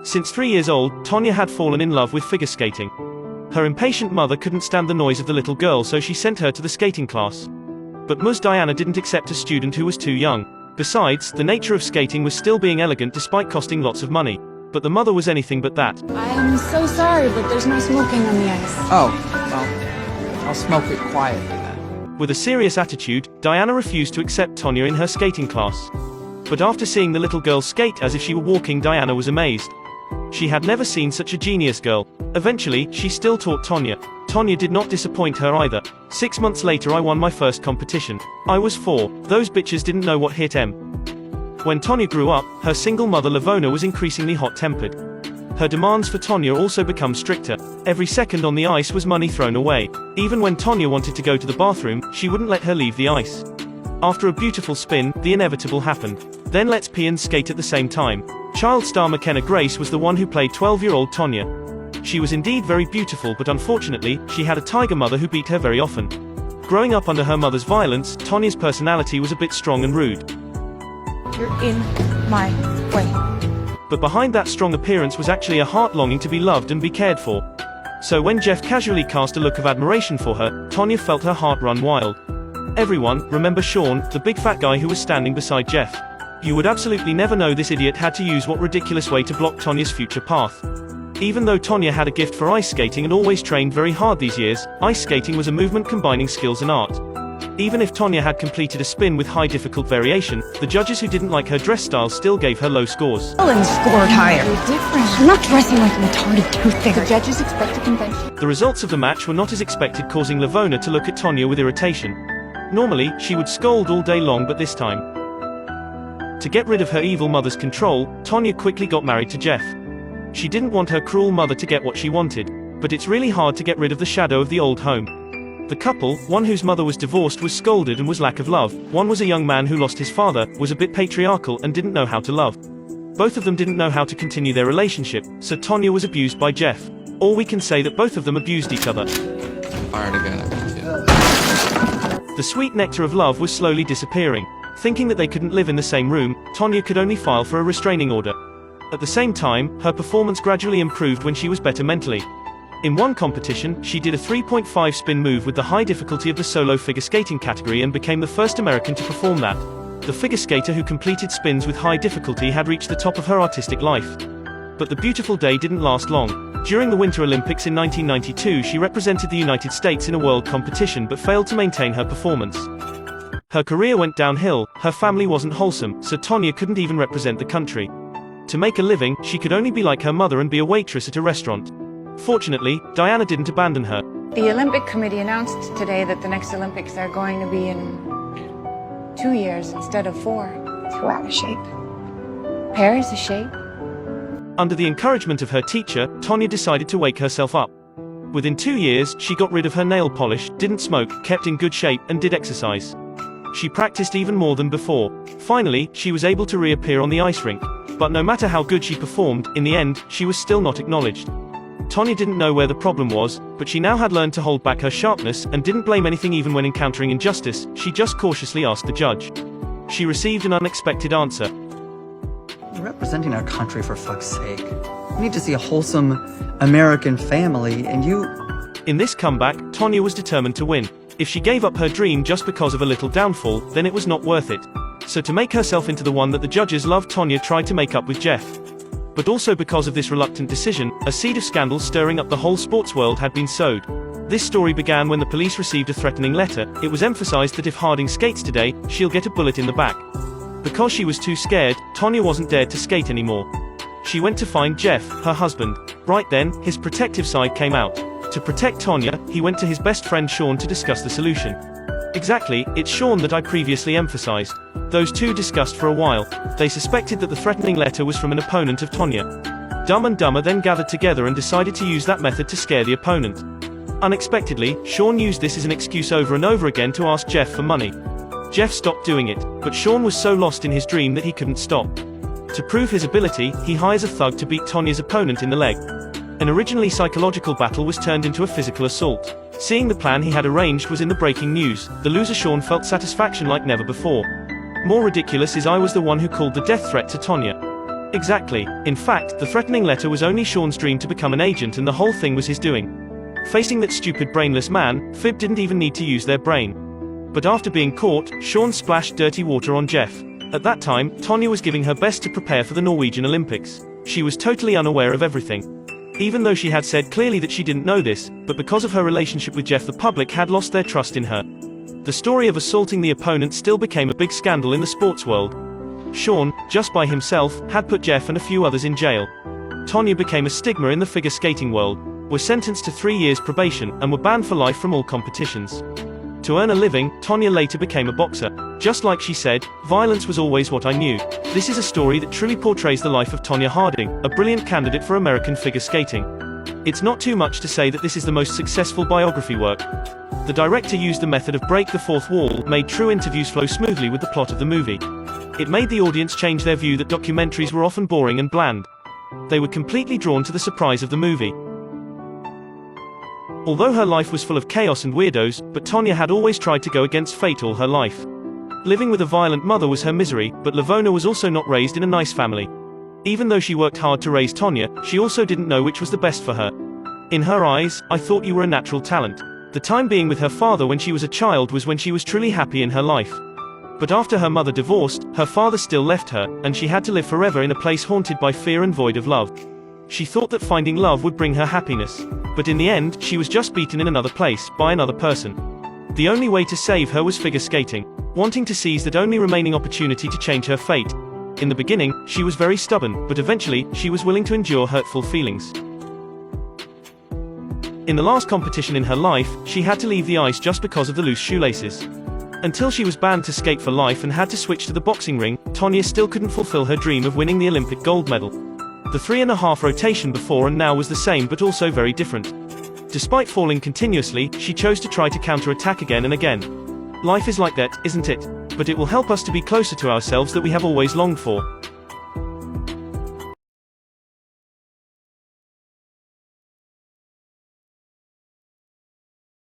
Since 3 years old, Tonya had fallen in love with figure skating. Her impatient mother couldn't stand the noise of the little girl, so she sent her to the skating class. But Ms. Diana didn't accept a student who was too young. Besides, the nature of skating was still being elegant despite costing lots of money. But the mother was anything but that. I am so sorry, but there's no smoking on the ice. Oh, well, I'll smoke it quietly then. With a serious attitude, Diana refused to accept Tonya in her skating class. But after seeing the little girl skate as if she were walking, Diana was amazed. She had never seen such a genius girl. Eventually, she still taught Tonya. Tonya did not disappoint her either. 6 months later, I won my first competition. I was 4. Those bitches didn't know what hit 'em. When Tonya grew up, her single mother Lavona was increasingly hot-tempered. Her demands for Tonya also become stricter. Every second on the ice was money thrown away. Even when Tonya wanted to go to the bathroom, she wouldn't let her leave the ice. After a beautiful spin, the inevitable happened. Then let's pee and skate at the same time. Child star McKenna Grace was the one who played 12-year-old Tonya. She was indeed very beautiful, but unfortunately, she had a tiger mother who beat her very often. Growing up under her mother's violence, Tonya's personality was a bit strong and rude. You're in my way. But behind that strong appearance was actually a heart longing to be loved and be cared for. So when Jeff casually cast a look of admiration for her, Tonya felt her heart run wild. Everyone, remember Sean, the big fat guy who was standing beside Jeff? You would absolutely never know this idiot had to use what ridiculous way to block Tonya's future path. Even though Tonya had a gift for ice skating and always trained very hard these years, ice skating was a movement combining skills and art. Even if Tonya had completed a spin with high difficult variation, the judges who didn't like her dress style still gave her low scores. Ellen scored higher. You're different. I'm not dressing like a retarded tooth-figure. The judges expect a convention. The results of the match were not as expected, causing Lavona to look at Tonya with irritation. Normally, she would scold all day long, but this time, to get rid of her evil mother's control, Tonya quickly got married to Jeff. She didn't want her cruel mother to get what she wanted. But it's really hard to get rid of the shadow of the old home. The couple, one whose mother was divorced, was scolded and was lack of love. One was a young man who lost his father, was a bit patriarchal and didn't know how to love. Both of them didn't know how to continue their relationship, so Tonya was abused by Jeff. Or we can say that both of them abused each other. Fired again. The sweet nectar of love was slowly disappearing. Thinking that they couldn't live in the same room, Tonya could only file for a restraining order. At the same time, her performance gradually improved when she was better mentally. In one competition, she did a 3.5 spin move with the high difficulty of the solo figure skating category and became the first American to perform that. The figure skater who completed spins with high difficulty had reached the top of her artistic life. But the beautiful day didn't last long. During the Winter Olympics in 1992, she represented the United States in a world competition but failed to maintain her performance. Her career went downhill, her family wasn't wholesome, so Tonya couldn't even represent the country. To make a living, she could only be like her mother and be a waitress at a restaurant. Fortunately, Diana didn't abandon her. The Olympic Committee announced today that the next Olympics are going to be in 2 years instead of 4. Too out of shape. Paris is shape. Under the encouragement of her teacher, Tonya decided to wake herself up. Within 2 years, she got rid of her nail polish, didn't smoke, kept in good shape, and did exercise. She practiced even more than before. Finally, she was able to reappear on the ice rink. But no matter how good she performed, in the end, she was still not acknowledged. Tonya didn't know where the problem was, but she now had learned to hold back her sharpness and didn't blame anything even when encountering injustice. She just cautiously asked the judge. She received an unexpected answer. You're representing our country, for fuck's sake. We need to see a wholesome American family, and you... In this comeback, Tonya was determined to win. If she gave up her dream just because of a little downfall, then it was not worth it. So to make herself into the one that the judges loved, Tonya tried to make up with Jeff. But also because of this reluctant decision, a seed of scandal stirring up the whole sports world had been sowed. This story began when the police received a threatening letter. It was emphasized that if Harding skates today, she'll get a bullet in the back. Because she was too scared, Tonya wasn't dared to skate anymore. She went to find Jeff, her husband. Right then, his protective side came out. To protect Tonya, he went to his best friend Sean to discuss the solution. Exactly, it's Sean that I previously emphasized. Those two discussed for a while. They suspected that the threatening letter was from an opponent of Tonya. Dumb and Dumber then gathered together and decided to use that method to scare the opponent. Unexpectedly, Sean used this as an excuse over and over again to ask Jeff for money. Jeff stopped doing it, but Sean was so lost in his dream that he couldn't stop. To prove his ability, he hires a thug to beat Tonya's opponent in the leg. An originally psychological battle was turned into a physical assault. Seeing the plan he had arranged was in the breaking news, the loser Sean felt satisfaction like never before. More ridiculous is I was the one who called the death threat to Tonya. Exactly. In fact, the threatening letter was only Sean's dream to become an agent and the whole thing was his doing. Facing that stupid brainless man, Phoebe didn't even need to use their brain. But after being caught, Sean splashed dirty water on Jeff. At that time, Tonya was giving her best to prepare for the Norwegian Olympics. She was totally unaware of everything. Even though she had said clearly that she didn't know this, but because of her relationship with Jeff the public had lost their trust in her. The story of assaulting the opponent still became a big scandal in the sports world. Sean, just by himself, had put Jeff and a few others in jail. Tonya became a stigma in the figure skating world, were sentenced to 3 years probation, and were banned for life from all competitions. To earn a living, Tonya later became a boxer. Just like she said, violence was always what I knew. This is a story that truly portrays the life of Tonya Harding, a brilliant candidate for American figure skating. It's not too much to say that this is the most successful biography work. The director used the method of break the fourth wall, made true interviews flow smoothly with the plot of the movie. It made the audience change their view that documentaries were often boring and bland. They were completely drawn to the surprise of the movie. Although her life was full of chaos and weirdos, but Tonya had always tried to go against fate all her life. Living with a violent mother was her misery, but Lavona was also not raised in a nice family. Even though she worked hard to raise Tonya, she also didn't know which was the best for her. In her eyes, I thought you were a natural talent. The time being with her father when she was a child was when she was truly happy in her life. But after her mother divorced, her father still left her, and she had to live forever in a place haunted by fear and void of love. She thought that finding love would bring her happiness. But in the end, she was just beaten in another place, by another person. The only way to save her was figure skating, wanting to seize that only remaining opportunity to change her fate. In the beginning, she was very stubborn, but eventually, she was willing to endure hurtful feelings. In the last competition in her life, she had to leave the ice just because of the loose shoelaces. Until she was banned to skate for life and had to switch to the boxing ring, Tonya still couldn't fulfill her dream of winning the Olympic gold medal. The 3.5 rotation before and now was the same but also very different. Despite falling continuously, she chose to try to counter-attack again and again. Life is like that, isn't it? But it will help us to be closer to ourselves that we have always longed for.